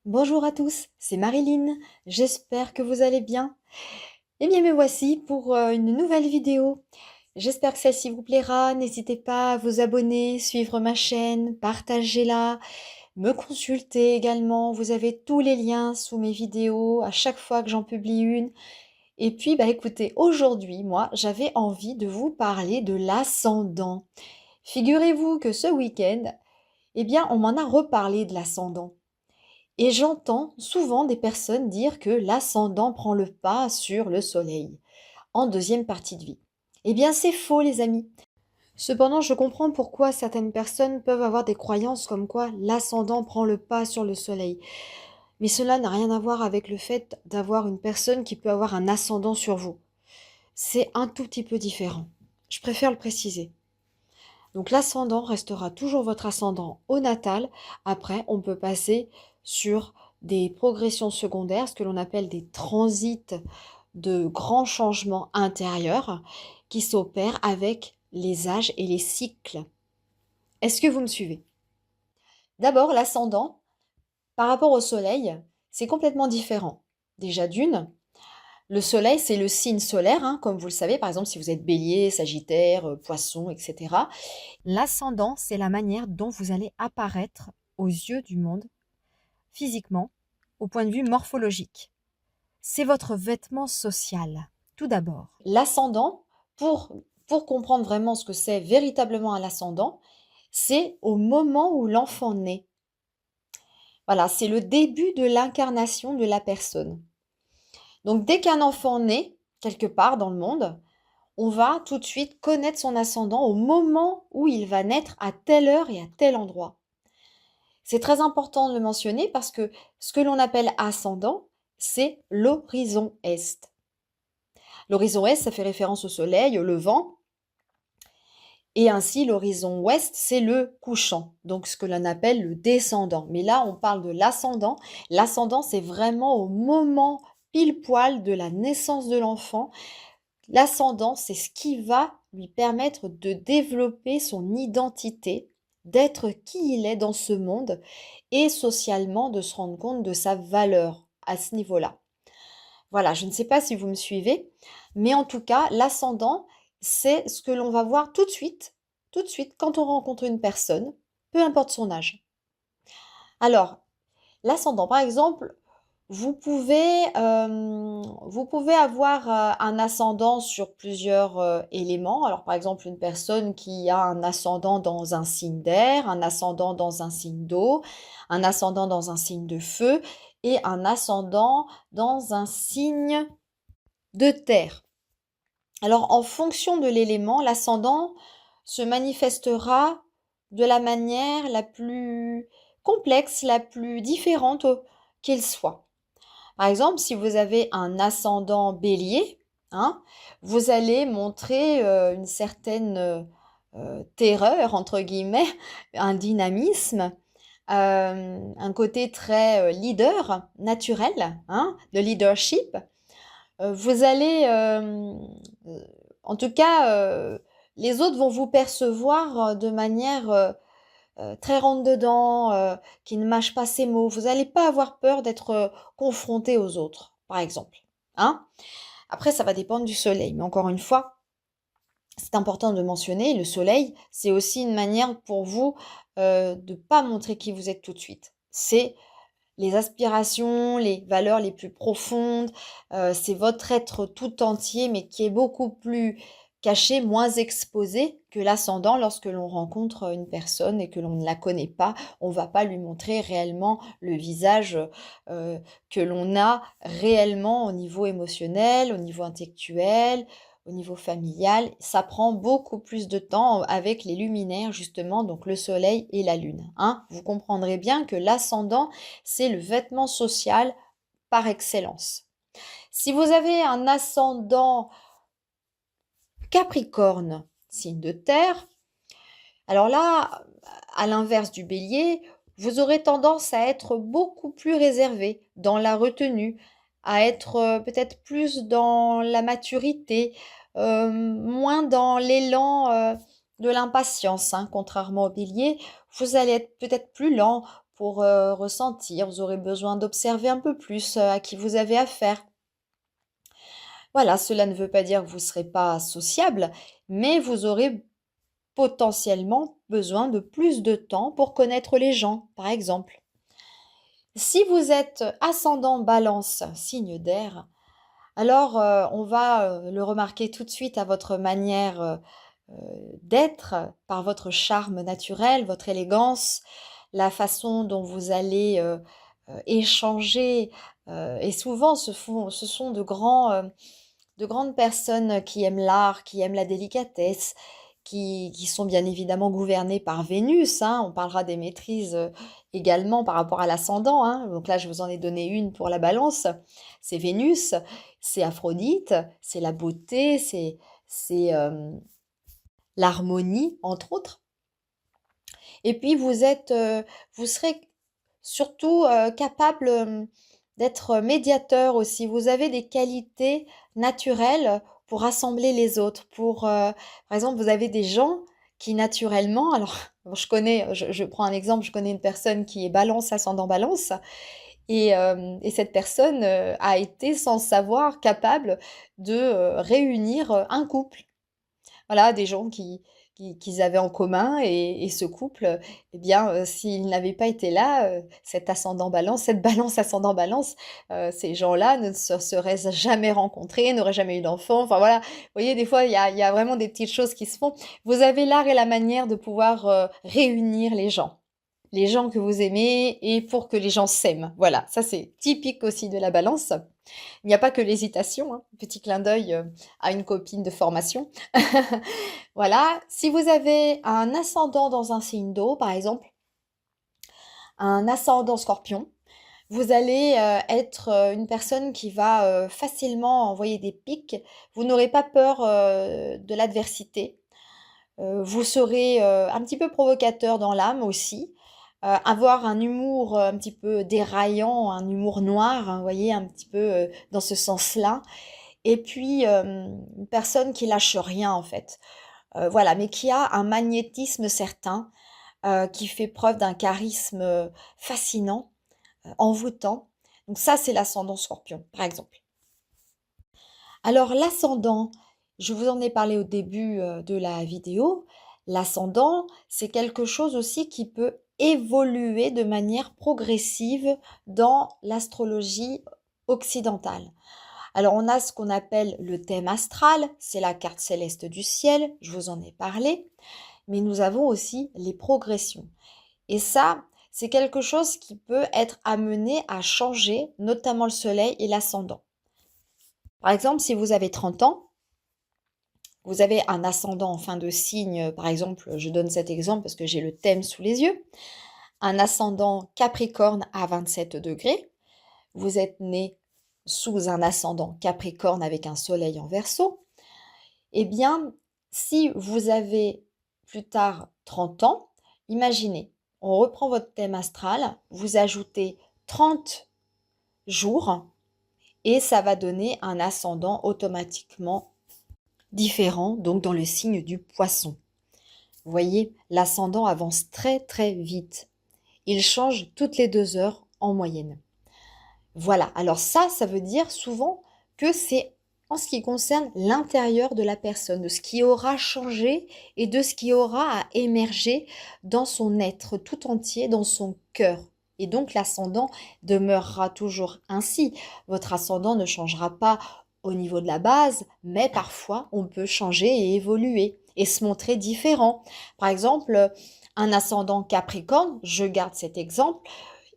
Bonjour à tous, c'est Marilyn, j'espère que vous allez bien. Eh bien me voici pour une nouvelle vidéo. J'espère que celle-ci vous plaira, n'hésitez pas à vous abonner, suivre ma chaîne, partagez-la, me consulter également, vous avez tous les liens sous mes vidéos à chaque fois que j'en publie une. Et puis écoutez, aujourd'hui moi j'avais envie de vous parler de l'ascendant. Figurez-vous que ce week-end, eh bien on m'en a reparlé de l'ascendant. Et j'entends souvent des personnes dire que l'ascendant prend le pas sur le soleil en deuxième partie de vie. Eh bien, c'est faux, les amis. Cependant, je comprends pourquoi certaines personnes peuvent avoir des croyances comme quoi l'ascendant prend le pas sur le soleil. Mais cela n'a rien à voir avec le fait d'avoir une personne qui peut avoir un ascendant sur vous. C'est un tout petit peu différent. Je préfère le préciser. Donc l'ascendant restera toujours votre ascendant au natal. Après, on peut passer sur des progressions secondaires, ce que l'on appelle des transits de grands changements intérieurs qui s'opèrent avec les âges et les cycles. Est-ce que vous me suivez? D'abord, l'ascendant, par rapport au soleil, c'est complètement différent. Déjà d'une, le soleil, c'est le signe solaire, hein, comme vous le savez, par exemple si vous êtes bélier, sagittaire, poisson, etc. L'ascendant, c'est la manière dont vous allez apparaître aux yeux du monde, physiquement, au point de vue morphologique. C'est votre vêtement social, tout d'abord. L'ascendant, pour comprendre vraiment ce que c'est véritablement un ascendant, c'est au moment où l'enfant naît. Voilà, c'est le début de l'incarnation de la personne. Donc dès qu'un enfant naît, quelque part dans le monde, on va tout de suite connaître son ascendant au moment où il va naître à telle heure et à tel endroit. C'est très important de le mentionner parce que ce que l'on appelle ascendant, c'est l'horizon est. L'horizon est, ça fait référence au soleil, au levant, et ainsi l'horizon ouest, c'est le couchant, donc ce que l'on appelle le descendant. Mais là, on parle de l'ascendant. L'ascendant, c'est vraiment au moment pile poil de la naissance de l'enfant. L'ascendant, c'est ce qui va lui permettre de développer son identité, d'être qui il est dans ce monde et socialement de se rendre compte de sa valeur à ce niveau-là. Voilà, je ne sais pas si vous me suivez, mais en tout cas, l'ascendant, c'est ce que l'on va voir tout de suite, quand on rencontre une personne, peu importe son âge. Alors, l'ascendant, par exemple, vous pouvez avoir un ascendant sur plusieurs éléments. Alors, par exemple, une personne qui a un ascendant dans un signe d'air, un ascendant dans un signe d'eau, un ascendant dans un signe de feu et un ascendant dans un signe de terre. Alors, en fonction de l'élément, l'ascendant se manifestera de la manière la plus complexe, la plus différente qu'il soit. Par exemple, si vous avez un ascendant bélier, hein, vous allez montrer une certaine terreur, entre guillemets, un dynamisme, un côté très leader, naturel, hein, de leadership. Vous allez, en tout cas, les autres vont vous percevoir de manière très rentre-dedans, qui ne mâche pas ses mots. Vous n'allez pas avoir peur d'être confronté aux autres, par exemple. Hein? Après, ça va dépendre du soleil. Mais encore une fois, c'est important de mentionner, le soleil, c'est aussi une manière pour vous de ne pas montrer qui vous êtes tout de suite. C'est les aspirations, les valeurs les plus profondes, c'est votre être tout entier, mais qui est beaucoup plus caché, moins exposé que l'ascendant lorsque l'on rencontre une personne et que l'on ne la connaît pas. On ne va pas lui montrer réellement le visage que l'on a réellement au niveau émotionnel, au niveau intellectuel, au niveau familial. Ça prend beaucoup plus de temps avec les luminaires, justement, donc le soleil et la lune. Hein. Vous comprendrez bien que l'ascendant, c'est le vêtement social par excellence. Si vous avez un ascendant Capricorne, signe de terre, alors là, à l'inverse du bélier, vous aurez tendance à être beaucoup plus réservé dans la retenue, à être peut-être plus dans la maturité, moins dans l'élan de l'impatience, hein, contrairement au bélier. Vous allez être peut-être plus lent, pour ressentir, vous aurez besoin d'observer un peu plus à qui vous avez affaire. Voilà, cela ne veut pas dire que vous ne serez pas sociable, mais vous aurez potentiellement besoin de plus de temps pour connaître les gens, par exemple. Si vous êtes ascendant Balance, signe d'air, alors on va le remarquer tout de suite à votre manière d'être, par votre charme naturel, votre élégance, la façon dont vous allez échanger. Et souvent, ce sont de grandes personnes qui aiment l'art, qui aiment la délicatesse, qui sont bien évidemment gouvernées par Vénus, hein. On parlera des maîtrises également par rapport à l'ascendant, hein. Donc là, je vous en ai donné une pour la balance. C'est Vénus, c'est Aphrodite, c'est la beauté, c'est l'harmonie, entre autres. Et puis, vous serez surtout capable d'être médiateur aussi. Vous avez des qualités naturelles pour rassembler les autres. Par exemple, vous avez des gens qui naturellement, alors je prends un exemple, je connais une personne qui est balance, ascendant balance, et cette personne a été sans savoir capable de réunir un couple. Voilà, des gens qu'ils avaient en commun et ce couple, eh bien, s'il n'avait pas été là, cet ascendant balance, cette balance ascendant balance, ces gens-là ne se seraient jamais rencontrés, n'auraient jamais eu d'enfants. Enfin voilà, vous voyez, des fois, il y a vraiment des petites choses qui se font. Vous avez l'art et la manière de pouvoir réunir les gens que vous aimez et pour que les gens s'aiment. Voilà, ça c'est typique aussi de la balance. Il n'y a pas que l'hésitation, hein. Petit clin d'œil à une copine de formation. Voilà, si vous avez un ascendant dans un signe d'eau, par exemple, un ascendant scorpion, vous allez être une personne qui va facilement envoyer des pics. Vous n'aurez pas peur de l'adversité. Vous serez un petit peu provocateur dans l'âme aussi. Avoir un humour un petit peu déraillant, un humour noir, hein, vous voyez, un petit peu dans ce sens-là. Et puis, une personne qui lâche rien en fait. Voilà, mais qui a un magnétisme certain, qui fait preuve d'un charisme fascinant, envoûtant. Donc ça, c'est l'ascendant Scorpion, par exemple. Alors l'ascendant, je vous en ai parlé au début de la vidéo. L'ascendant, c'est quelque chose aussi qui peut évoluer de manière progressive dans l'astrologie occidentale. Alors on a ce qu'on appelle le thème astral, c'est la carte céleste du ciel, je vous en ai parlé, mais nous avons aussi les progressions. Et ça, c'est quelque chose qui peut être amené à changer, notamment le soleil et l'ascendant. Par exemple, si vous avez 30 ans, vous avez un ascendant en fin de signe, par exemple, je donne cet exemple parce que j'ai le thème sous les yeux, un ascendant Capricorne à 27 degrés, vous êtes né sous un ascendant Capricorne avec un soleil en Verseau, eh bien, si vous avez plus tard 30 ans, imaginez, on reprend votre thème astral, vous ajoutez 30 jours et ça va donner un ascendant automatiquement différent, donc dans le signe du Poisson. Vous voyez, l'ascendant avance très très vite. Il change toutes les 2 heures en moyenne. Voilà, alors ça veut dire souvent que c'est en ce qui concerne l'intérieur de la personne, de ce qui aura changé et de ce qui aura à émerger dans son être tout entier, dans son cœur. Et donc l'ascendant demeurera toujours ainsi. Votre ascendant ne changera pas au niveau de la base, mais parfois on peut changer et évoluer et se montrer différent. Par exemple, un ascendant Capricorne, je garde cet exemple,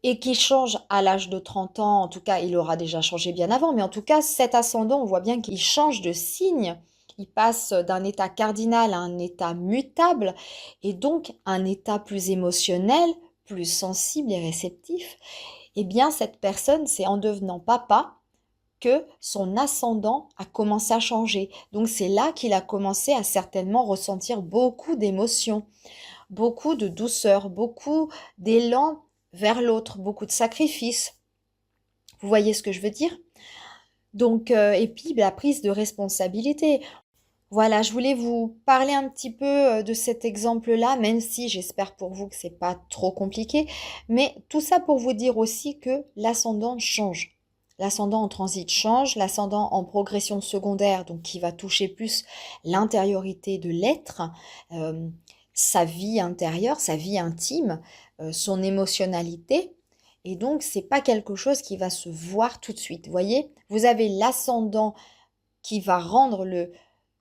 et qui change à l'âge de 30 ans, en tout cas il aura déjà changé bien avant, mais en tout cas cet ascendant, on voit bien qu'il change de signe, il passe d'un état cardinal à un état mutable, et donc un état plus émotionnel, plus sensible et réceptif. Eh bien cette personne, c'est en devenant papa que son ascendant a commencé à changer. Donc c'est là qu'il a commencé à certainement ressentir beaucoup d'émotions, beaucoup de douceur, beaucoup d'élan vers l'autre, beaucoup de sacrifices. Vous voyez ce que je veux dire? Donc, et puis la prise de responsabilité. Voilà, je voulais vous parler un petit peu de cet exemple-là, même si j'espère pour vous que c'est pas trop compliqué. Mais tout ça pour vous dire aussi que l'ascendant change. L'ascendant en transit change, l'ascendant en progression secondaire, donc qui va toucher plus l'intériorité de l'être, euh, sa vie intérieure, sa vie intime, son émotionnalité. Et donc, c'est pas quelque chose qui va se voir tout de suite. Vous voyez, vous avez l'ascendant qui va rendre le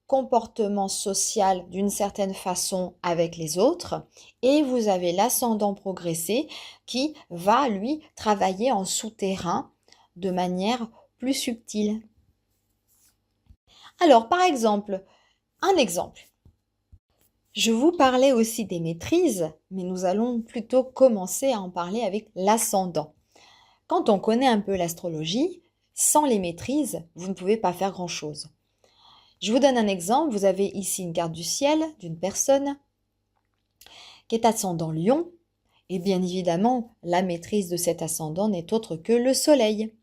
comportement social d'une certaine façon avec les autres et vous avez l'ascendant progressé qui va lui travailler en souterrain de manière plus subtile. Alors par exemple, un exemple. Je vous parlais aussi des maîtrises, mais nous allons plutôt commencer à en parler avec l'ascendant. Quand on connaît un peu l'astrologie, sans les maîtrises, vous ne pouvez pas faire grand-chose. Je vous donne un exemple. Vous avez ici une carte du ciel d'une personne qui est ascendant Lion. Et bien évidemment, la maîtrise de cet ascendant n'est autre que le Soleil.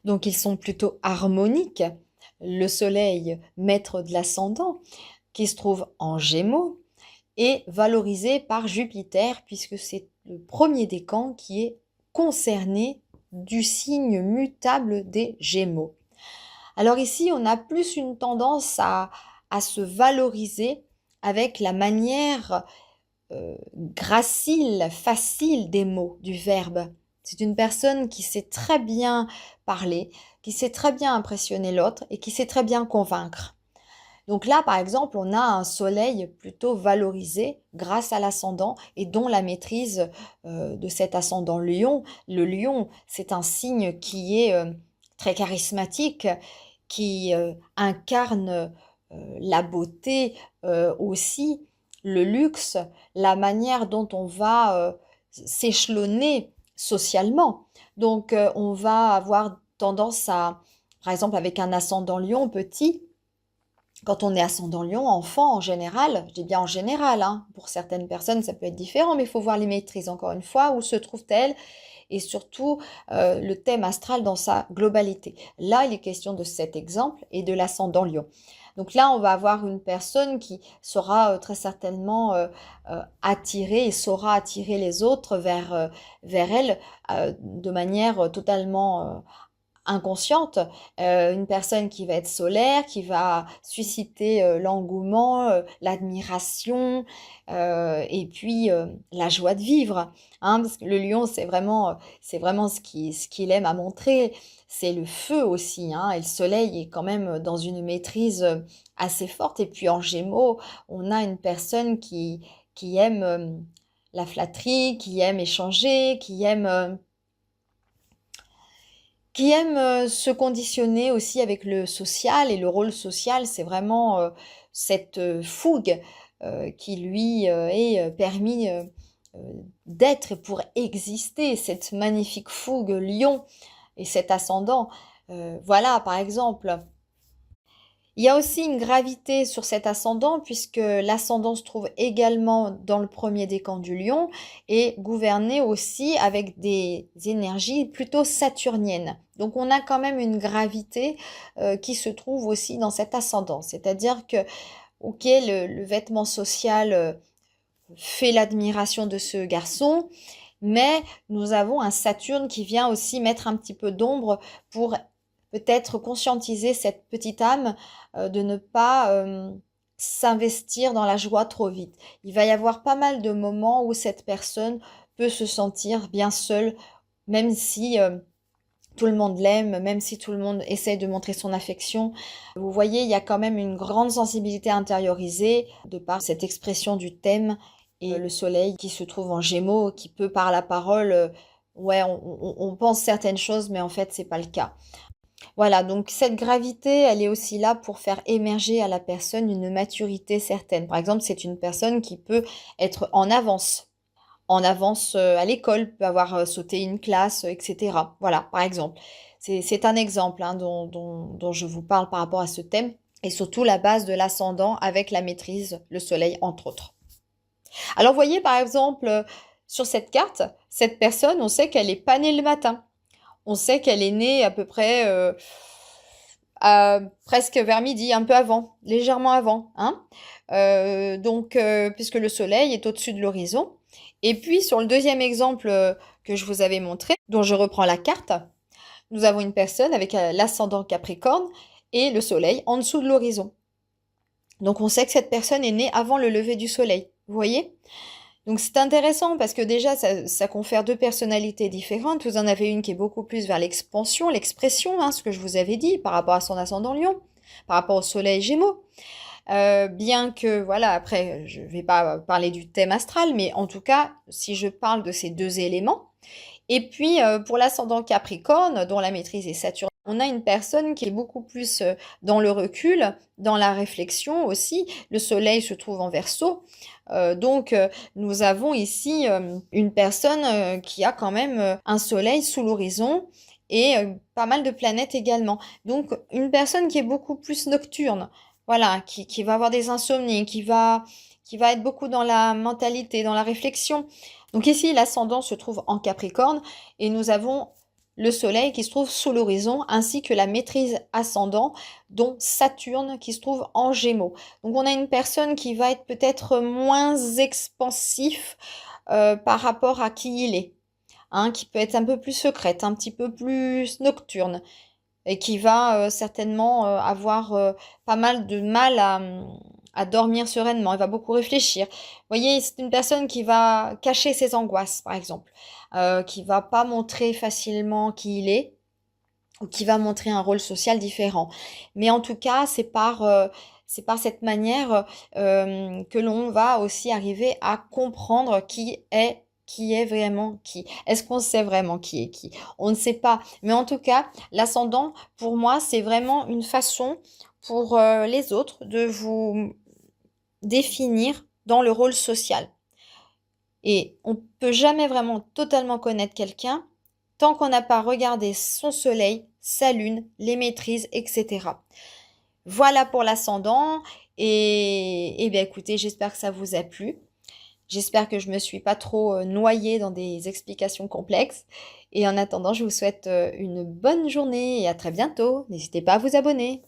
Donc ils sont plutôt harmoniques. Le Soleil, maître de l'ascendant, qui se trouve en Gémeaux, est valorisé par Jupiter, puisque c'est le premier décan qui est concerné du signe mutable des Gémeaux. Alors ici, on a plus une tendance à se valoriser avec la manière gracile, facile des mots, du verbe. C'est une personne qui sait très bien parler, qui sait très bien impressionner l'autre et qui sait très bien convaincre. Donc là, par exemple, on a un soleil plutôt valorisé grâce à l'ascendant et dont la maîtrise de cet ascendant lion. Le lion, c'est un signe qui est très charismatique, qui incarne la beauté aussi, le luxe, la manière dont on va s'échelonner socialement. Donc on va avoir tendance à, par exemple avec un ascendant lion petit, quand on est ascendant lion, enfant en général, je dis bien en général, hein, pour certaines personnes ça peut être différent, mais il faut voir les maîtrises encore une fois, où se trouvent-elles et surtout le thème astral dans sa globalité. Là, il est question de cet exemple et de l'ascendant lion. Donc là, on va avoir une personne qui sera très certainement attirée et saura attirer les autres vers elle de manière totalement inconsciente, une personne qui va être solaire, qui va susciter l'engouement, l'admiration et puis la joie de vivre. Hein, parce que le lion, c'est vraiment ce qu'il aime à montrer. C'est le feu aussi. Hein, et le soleil est quand même dans une maîtrise assez forte. Et puis en gémeaux, on a une personne qui aime la flatterie, qui aime échanger, qui aime se conditionner aussi avec le social et le rôle social, c'est vraiment cette fougue qui lui est permis d'être pour exister, cette magnifique fougue lion et cet ascendant. Voilà, par exemple. Il y a aussi une gravité sur cet ascendant puisque l'ascendant se trouve également dans le premier décan du lion et gouverné aussi avec des énergies plutôt saturniennes. Donc on a quand même une gravité qui se trouve aussi dans cet ascendant. C'est-à-dire que, ok, le vêtement social fait l'admiration de ce garçon, mais nous avons un Saturne qui vient aussi mettre un petit peu d'ombre pour peut-être conscientiser cette petite âme de ne pas s'investir dans la joie trop vite. Il va y avoir pas mal de moments où cette personne peut se sentir bien seule, même si tout le monde l'aime, même si tout le monde essaie de montrer son affection. Vous voyez, il y a quand même une grande sensibilité intériorisée de par cette expression du thème et le soleil qui se trouve en Gémeaux, qui peut par la parole, ouais, on pense certaines choses, mais en fait, c'est pas le cas. Voilà, donc cette gravité, elle est aussi là pour faire émerger à la personne une maturité certaine. Par exemple, c'est une personne qui peut être en avance à l'école, peut avoir sauté une classe, etc. Voilà, par exemple. C'est un exemple hein, dont je vous parle par rapport à ce thème, et surtout la base de l'ascendant avec la maîtrise, le soleil, entre autres. Alors, vous voyez, par exemple, sur cette carte, cette personne, on sait qu'elle n'est pas née le matin. On sait qu'elle est née à peu près presque vers midi, un peu avant, légèrement avant, hein. Puisque le soleil est au-dessus de l'horizon. Et puis, sur le deuxième exemple que je vous avais montré, dont je reprends la carte, nous avons une personne avec l'ascendant Capricorne et le soleil en dessous de l'horizon. Donc, on sait que cette personne est née avant le lever du soleil. Vous voyez? Donc, c'est intéressant parce que déjà, ça confère deux personnalités différentes. Vous en avez une qui est beaucoup plus vers l'expansion, l'expression, hein, ce que je vous avais dit par rapport à son ascendant Lion, par rapport au soleil Gémeaux. Bien que, voilà, après, je ne vais pas parler du thème astral, mais en tout cas, si je parle de ces deux éléments, et puis pour l'ascendant Capricorne, dont la maîtrise est Saturne, on a une personne qui est beaucoup plus dans le recul, dans la réflexion aussi. Le soleil se trouve en Verseau. Nous avons ici une personne qui a quand même un soleil sous l'horizon et pas mal de planètes également. Donc une personne qui est beaucoup plus nocturne, voilà, qui va avoir des insomnies, qui va être beaucoup dans la mentalité, dans la réflexion. Donc ici, l'ascendant se trouve en Capricorne et nous avons le soleil qui se trouve sous l'horizon ainsi que la maîtrise ascendant dont Saturne qui se trouve en Gémeaux. Donc on a une personne qui va être peut-être moins expansif par rapport à qui il est, hein, qui peut être un peu plus secrète, un petit peu plus nocturne et qui va certainement avoir pas mal de mal à dormir sereinement. Il va beaucoup réfléchir. Vous voyez, c'est une personne qui va cacher ses angoisses, par exemple, qui va pas montrer facilement qui il est, ou qui va montrer un rôle social différent. Mais en tout cas, c'est par cette manière que l'on va aussi arriver à comprendre qui est vraiment qui. Est-ce qu'on sait vraiment qui est qui? On ne sait pas. Mais en tout cas, l'ascendant, pour moi, c'est vraiment une façon pour les autres de vous définir dans le rôle social. Et on ne peut jamais vraiment totalement connaître quelqu'un tant qu'on n'a pas regardé son soleil, sa lune, les maîtrises, etc. Voilà pour l'ascendant. Et bien écoutez, j'espère que ça vous a plu. J'espère que je ne me suis pas trop noyée dans des explications complexes. Et en attendant, je vous souhaite une bonne journée et à très bientôt. N'hésitez pas à vous abonner.